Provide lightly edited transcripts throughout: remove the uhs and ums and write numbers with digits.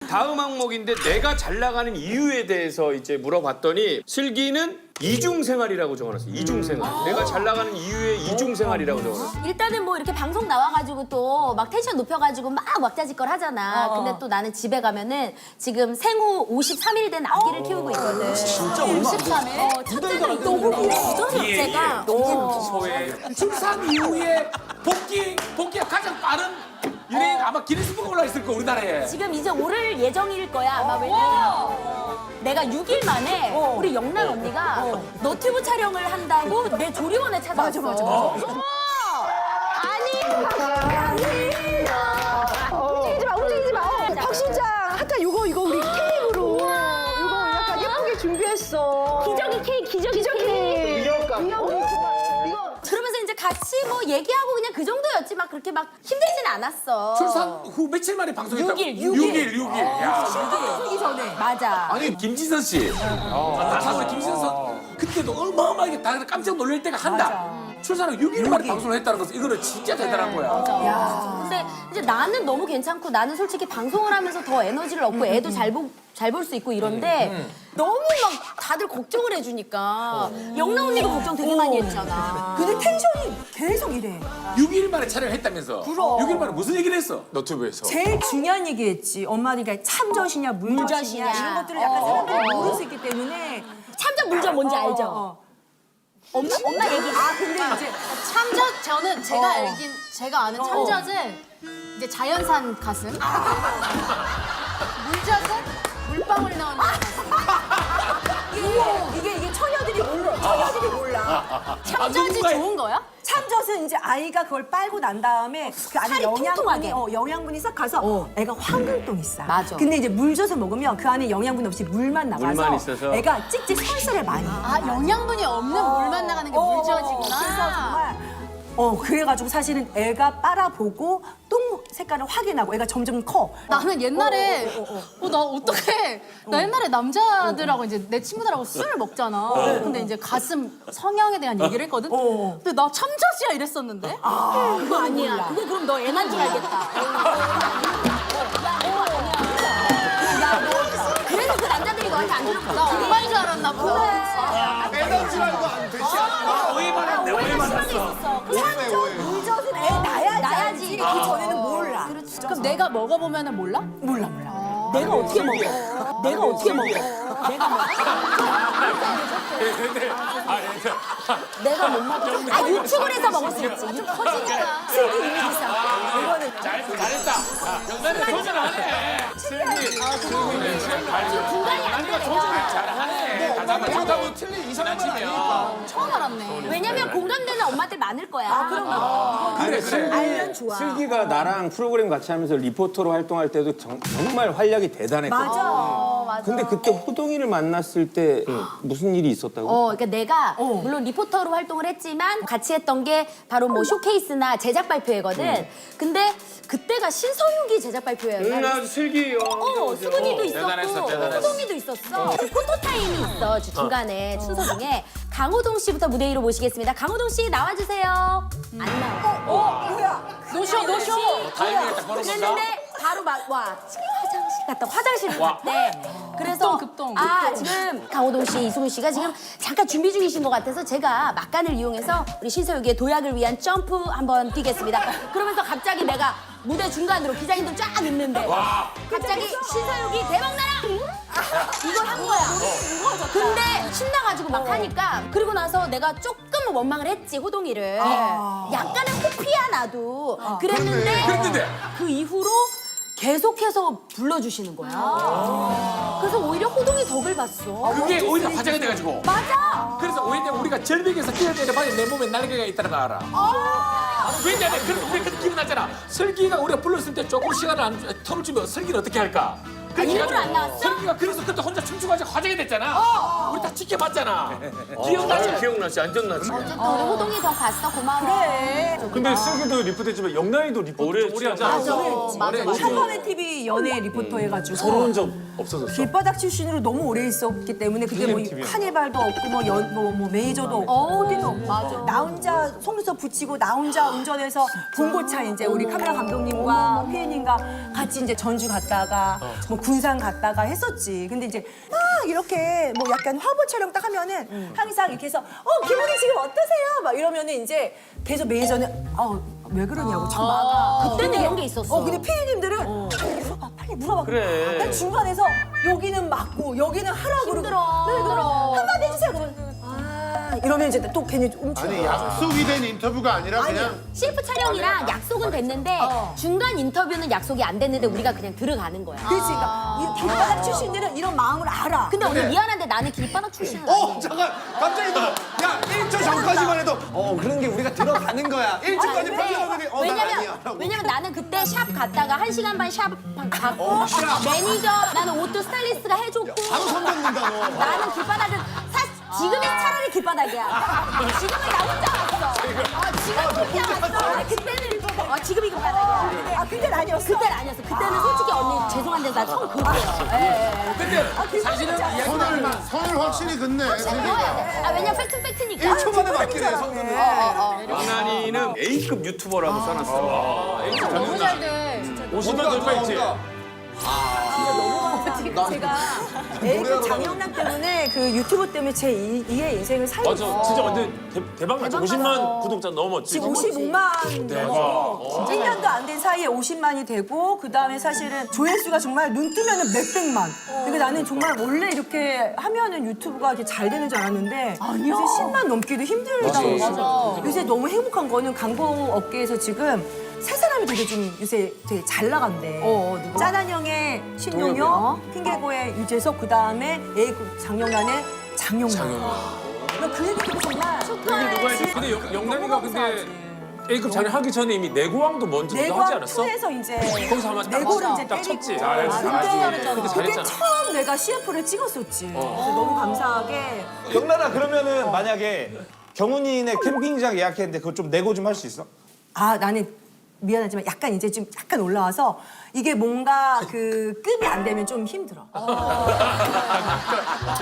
다음 항목인데 내가 잘 나가는 이유에 대해서 이제 물어봤더니 슬기는 이중생활이라고 적어놨어요. 이중생활. 내가 잘 나가는 이유에 이중생활이라고 적어놨어요. 일단은 뭐 이렇게 방송 나와가지고 또 막 텐션 높여가지고 막 왁자지껄 하잖아. 근데 또 나는 집에 가면은 지금 생후 53일 된 아기를 키우고 있거든. 진짜 얼마? 53일? 첫째도 너무 길어. 제가. 소외. 출산 이후에 복귀가 가장 빠른 연예인 아마 기네스북에 올라 있을 거 우리나라에. 지금 이제 오를 예정일 거야. 아마 왜냐면 내가 6일 만에 우리 영란 언니가 너튜브 촬영을 한다고 내 조리원에 찾아왔어. 맞아. 움직이지 마. 박 실장, 아까 요거 우리 케이크로 이거 약간 예쁘게 준비했어. 기저귀 케이크, 기저귀 케이크. 이거 그러면서 이제 같이 뭐 얘기하고 그냥 그 정도였지 막 그렇게 막 힘들진 않았어. 출산 후 며칠 만에 방송했다고? 6일. 야. 하기 전에. 맞아. 아니 김지선 씨. 가수 김지선 선 그때도 어마어마하게 다들 깜짝 놀랄 때가 한다. 출산 후 6일 만에 방송을 했다는 것은 이거는 진짜 대단한 거야. 근데 이제 나는 너무 괜찮고 나는 솔직히 방송을 하면서 더 에너지를 얻고 애도 잘 볼 수 있고 이런데 너무 막 다들 걱정을 해주니까 영란 언니도 걱정 되게 많이 했잖아. 근데 텐션이 계속 이래. 6일 만에 촬영을 했다면서. 6일 만에 무슨 얘기를 했어? 너튜브에서. 제일 중요한 얘기했지. 엄마는 그러니까 참젓이냐 물젓이냐 물젓이냐. 이런 것들을 약간 사람들이 모를 수 있기 때문에. 참전 물전 뭔지 알죠? 엄마 얘기. 근데 이제 참젓 저는 제가 아는 참젓은 이제 자연산 가슴. 물젓은 물방울 나오는 가슴. 이게 처녀들이 몰라. 참젓이 누군가의- 좋은 거야? 참젓은 이제 아이가 그걸 빨고 난 다음에 그 안에 살이 통통하게. 영양분이 싹 가서 애가 황금똥 있어. 맞아. 근데 이제 물젓을 먹으면 그 안에 영양분 없이 물만 나가서 물만 있어서. 애가 찍찍 설사를 많이 해. 아 영양분이 없는 물만 나가는 게 물젓이구나. 그래서 정말 그래가지고 사실은 애가 빨아보고 똥 색깔을 확인하고 애가 점점 커. 나는 옛날에 나 어떡해. 나 옛날에 남자들하고 이제 내 친구들하고 술을 먹잖아. 근데 이제 가슴 성형에 대한 얘기를 했거든. 근데 나 참젓이야 이랬었는데. 그거 아니야. 그거 그럼 너 애난 줄 알겠다. 그래서 그 남자들이 너한테 안 들었구나. 나 엄마인 줄 알았나 보다. 에너지 말고 안 되지 않아? 오해받았네, 오해받았어. 물젓은 애 낳아야지. 낳아야지. 그 전에는 몰라. 그럼 내가 먹어보면 몰라? 몰라. 내가 어떻게 먹어? 내가 어떻게 먹어? 내가 못 먹어. 아 유튜브를 해서 먹을 수 있지. 좀 커지니까. 슬기 이미지상. 이거는 잘했다. 영란이 도전하네. 중간이 안 돼. 내가. 정답은 틀린 이상한 집이야. 처음 알았네. 왜냐면 공감되는 엄마들 많을 거야. 그래. 알면 좋아. 슬기가 나랑 프로그램 같이 하면서 리포터로 활동할 때도 정말 활약이 대단했거든. 맞아. 근데 그때 호동이를 만났을 때 무슨 일이 있었다고? 그러니까 내가 물론 리포터로 활동을 했지만 같이 했던 게 바로 뭐 쇼케이스나 제작 발표회거든. 근데 그때가 신서유기 제작 발표회야. 나 슬기. 수근이도 있었고 대단했어. 호동이도 있었어. 그 포토타임이 있어 중간에 순서 중에 강호동 씨부터 무대 위로 모시겠습니다. 강호동 씨 나와주세요. 안 나와. 노쇼. 타이밍에 딱 걸어본다. 그랬는데 바로 막 와 화장실 갔다 화장실 갔대. 그래서 급동. 지금 강호동 씨, 이승훈 씨가 지금 잠깐 준비 중이신 것 같아서 제가 막간을 이용해서 우리 신서유기의 도약을 위한 점프 한번 뛰겠습니다. 그러면서 갑자기 내가 무대 중간으로 기자님들 쫙 있는데 갑자기 신서유기 대박나라 이걸 한 거야. 근데 신나가지고 막 하니까 그리고 나서 내가 조금 원망을 했지 호동이를. 약간의 호피야 나도. 그랬는데 그 이후로 계속해서 불러주시는 거야. 그래서 오히려 호동이 덕을 봤어. 그게 오히려 화제가 돼가지고. 맞아. 그래서 오히려 우리가 절벽에서 뛰어내려봐야 내 몸에 날개가 있다는 거 알아. 왜냐면 그래서 우리 그때 기분 나잖아. 슬기가 우리가 불렀을 때 조금 시간을 텀을 주면 슬기는 어떻게 할까? 일부러 안 나왔어? 슬기가 그래서 그때 혼자 춤추고 가지고 화제가 됐잖아. 우리 다 지켜봤잖아. 기억나지? 기억나지? 완전 나지. 어쨌든 우리 호동이 덕 봤어. 고마워. 근데 슬기도 리포트했지만 영란이도 리포트 오래 하지 않았어? 맞아. 한밤의 TV 연예 리포터 해가지고 서러운 적 없어졌어? 길바닥 출신으로 너무 오래 있었기 때문에 그때 뭐 카니발도 없고 뭐 매니저도 없고 코디도 없고 나 혼자 속눈썹 붙이고 나 혼자 운전해서 봉고차 이제 우리 카메라 감독님과 피디님과 같이 이제 전주 갔다가 뭐 군산 갔다가 했었지. 근데 이제 막 이렇게 뭐 약간 화보 촬영 딱 하면은 항상 이렇게 해서 기분이 지금 어떠세요? 막 이러면은 이제 계속 매니저는 왜 그러냐고 참 막아. 그때는 이런 게 있었어. 근데 피디님들은 빨리 물어봐. 그래. 난 중간에서 여기는 맞고 여기는 하라고 그러고 힘들어. 한마디 해주세요. 그러면 이러면 이제 또 괜히 움츠러. 아니 약속이 된 인터뷰가 아니라 그냥 CF 촬영이랑 약속은 됐는데 중간 인터뷰는 약속이 안 됐는데 우리가 그냥 들어가는 거야. 그렇지. 그러니까 이 길바닥 출신들은 이런 마음을 알아. 근데 오늘 미안한데 나는 길바닥 출신은 아니야. 잠깐 갑자기 야 1초 전까지만 해도 그런 게 우리가 들어가는 거야 1초까지 편집하더니 난 아니야 왜냐면 나는 그때 샵 갔다가 1시간 반 샵 갔고 매니저 나는 옷도 스타일리스트가 해줬고 바로 손 잡는다 너 나는 길바닥은 지금이 차라리 길바닥이야. 지금은 나 혼자 왔어. 지금 혼자 왔어. 그때는 지금이 길바닥이야. 그때는 아니었어. 그때는 아니었어. 그때는 솔직히 언니 죄송한데 나 처음 그거예요. 근데 사실은 선을 확실히 긋네 왜냐면 팩트니까. 1초 만에 맞긴 해 손. 영란이는 A급 유튜버라고 써놨어. 너무 잘 돼. 50만 돌파했지. 제가 A급 장영란 때문에 그 유튜브 때문에 제 2의 인생을 살고 맞아. 있어. 진짜 완전 대박 났죠. 50만 구독자 넘었지. 지금 55만 넘어서 1년도 안 된 사이에 50만이 되고 그다음에 사실은 조회수가 정말 눈 뜨면은 몇백만. 그러니까 나는 정말 원래 이렇게 하면은 유튜브가 이렇게 잘 되는 줄 알았는데 요새 10만 넘기도 힘들다고. 요새 너무 행복한 거는 광고 업계에서 지금 세 사람이 되게 잘 나간대. 짜난형의 신용혁, 핑계고의 유재석, 그다음에 A급 장영란의 장영란. 그 얘기 듣고 정말 근데 영란이가 근데 A급 자료 하기 전에 이미 내고왕도 먼저 하지 내고왕 않았어? 2에서 이제 거기서 아마 내고를 이제 딱 쳤지. 때리고. 잘했어. 그때 잘했잖아. 처음 내가 CF를 찍었었지. 그래서 너무 감사하게. 영란아 그러면은 만약에 경훈이네 캠핑장 예약했는데 그거 좀 내고 좀 할 수 있어? 나는 미안하지만 약간 이제 좀 약간 올라와서 이게 뭔가 그 급이 안 되면 좀 힘들어.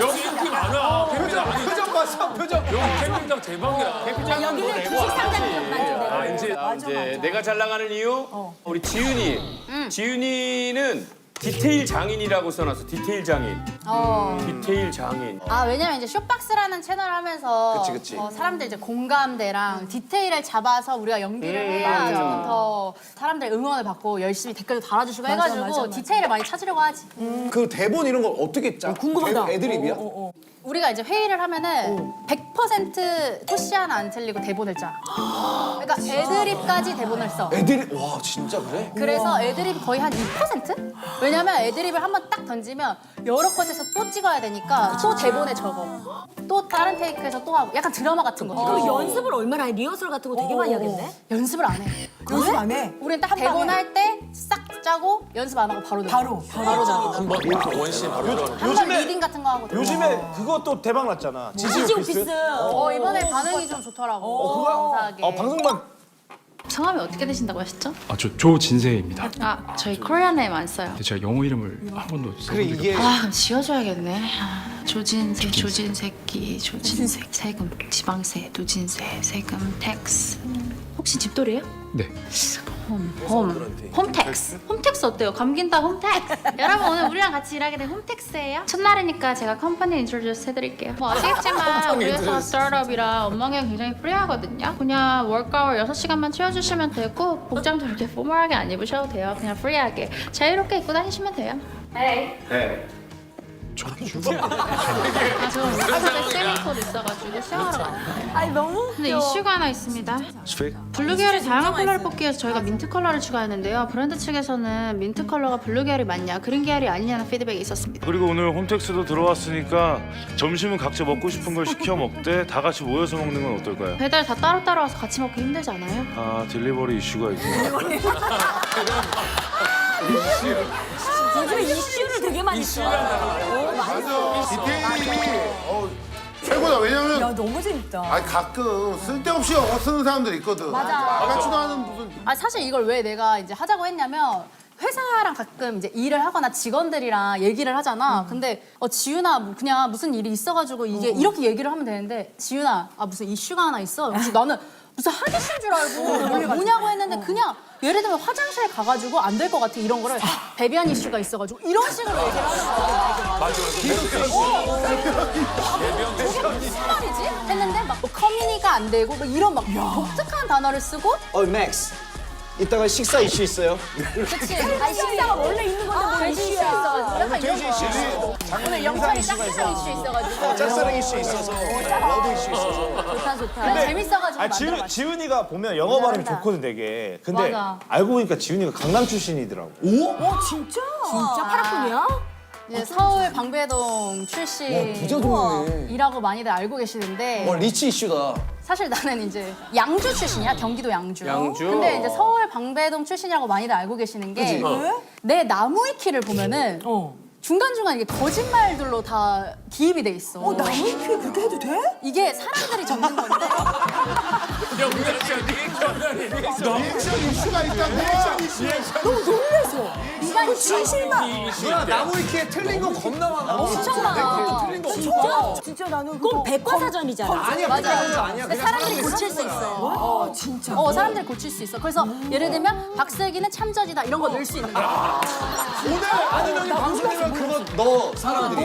여기 인기 많아. 캠핑장 아니 표정 봤어 표정 여기 캠핑장 대박이야. 여기는 주식 상장점만 준대. 이제 내가 잘 나가는 이유 우리 지윤이. 지윤이는 디테일 장인이라고 써놨어. 디테일 장인. 디테일 장인. 왜냐면 이제 쇼박스라는 채널을 하면서 그치. 사람들 이제 공감대랑 디테일을 잡아서 우리가 연기를 해야 조금 더 사람들 응원을 받고 열심히 댓글도 달아주시고 해가지고 디테일을 많이 찾으려고 하지. 그 대본 이런 거 어떻게 짜? 궁금하다. 애드립이야? 우리가 이제 회의를 하면은 100% 토시 하나 안 틀리고 대본을 짜. 그러니까 애드립까지 대본을 써. 애드립 와 진짜 그래? 그래서 애드립이 거의 한 2%? 왜냐면 애드립을 한번 딱 던지면 여러 컷에서 또 찍어야 되니까 또 대본에 적어. 또 다른 테이크에서 또 하고 약간 드라마 같은 거. 그 연습을 얼마나 해? 리허설 같은 거 되게 많이 하겠네? 연습을 안 해. 연습 안 해. 우리는 딱 대본 할 때 싹 짜고 연습 안 하고 바로 들어가. 바로 정해. 한번 원신 바로 들어가는. 한번 리딩 같은 거 하고. 요즘에 그것도 대박 났잖아. 지지 오피스. 이번에 반응이 좀 좋더라고. 감사하게. 방송만 성함이 어떻게 되신다고 하셨죠? 저 조진세입니다. 저희 코리아네임 안 써요. 제가 영어 이름을 한 번도 써본 적이 이게 그럼 지어줘야겠네. 조진세, 조진세끼, 조진세, 세금, 지방세, 누진세, 세금, 텍스. 혹시 집돌이에요? 네. 홈택스. 홈택스 어때요? 감긴다 홈택스. 여러분 오늘 우리랑 같이 일하게 된 홈택스예요. 첫날이니까 제가 컴퍼니 인트로듀스 해드릴게요. 뭐 아시겠지만 우리 회사 스타트업이라 업무가 굉장히 프리하거든요. 그냥 워크아워 6시간만 채워주시면 되고 복장도 이렇게 포멀하게 안 입으셔도 돼요. 그냥 프리하게 자유롭게 입고 다니시면 돼요. 저 저 회사에 스위밍코드 있어가지고 샤워하러 가요. 아니 너무 근데 이슈가 하나 있습니다. 블루 계열의 다양한 컬러를 뽑기 위해서 저희가 민트 컬러를 추가했는데요. 브랜드 측에서는 민트 컬러가 블루 계열이 맞냐, 그린 계열이 아니냐는 피드백이 있었습니다. 그리고 오늘 홈택스도 들어왔으니까 점심은 각자 먹고 싶은 걸 시켜 먹되 다 같이 모여서 먹는 건 어떨까요? 배달 다 따로따로 와서 같이 먹기 힘들지 않아요? 딜리버리 이슈가 있구나. 요즘에 이슈를 되게 많이 써. 맞아 디테일이 최고다 왜냐면 야 너무 재밌다. 가끔 쓸데없이 영어 쓰는 사람들 있거든 같지도 않은 무슨 사실 이걸 왜 내가 이제 하자고 했냐면 회사랑 가끔 이제 일을 하거나 직원들이랑 얘기를 하잖아. 근데 지윤아 그냥 무슨 일이 있어가지고 이게 이렇게 얘기를 하면 되는데 지윤아 무슨 이슈가 하나 있어. 그래서 나는 무슨 하기신 줄 알고 뭐냐고 했는데 그냥 예를 들면 화장실 가가지고 안 될 것 같아 이런 거를 배변 이슈가 있어가지고 이런 식으로 얘기를 하는 거야. 맞아. 저게 무슨 말이지? 했는데 막 뭐 커뮤니가 안 되고 뭐 이런 막 독특한 단어를 쓰고 맥스. 이따가 식사 이슈 있어요. 그치? 아니 식사가 원래 있는 건데 뭐 돼지 이슈 있어가지고 약간 이런 거. 오늘 영철이 짝사랑 이슈 있어가지고. 짝사랑 이슈 있어서, 러브 이슈 있어서. 좋다 좋다. 근데 재밌어가지고 아, 만들어봤어. 지훈이가 보면 영어 발음이 좋거든 되게. 근데 맞아. 알고 보니까 지훈이가 강남 출신이더라고. 진짜? 진짜 파라군이야? 이제 서울 방배동 출신이라고 많이들 알고 계시는데 리치 이슈다. 사실 나는 이제 양주 출신이야. 경기도 양주. 양주? 근데 이제 서울 방배동 출신이라고 많이들 알고 계시는 게 내 나무위키를 보면은 중간중간 이게 거짓말들로 다 기입이 돼 있어. 나무위키에 그렇게 해도 돼? 이게 사람들이 적는 건데 이슈가 있다고. 너무 놀라서. 네가 진실만. 누나 나무위키에 틀린 거 겁나 많아. 엄청 많아. 틀린 거 진짜? 진짜 나는 그건 백과사전이잖아. 아니야. 맞아. 아니야. 근데 사람들이 고칠 수 있어. 진짜. 사람들이 고칠 수 있어. 그래서 예를 들면 박슬기는 참저지다 이런 거 넣을 수 있는 거야. 오늘 아는 형이 방송이면 그거 넣어 사람들이.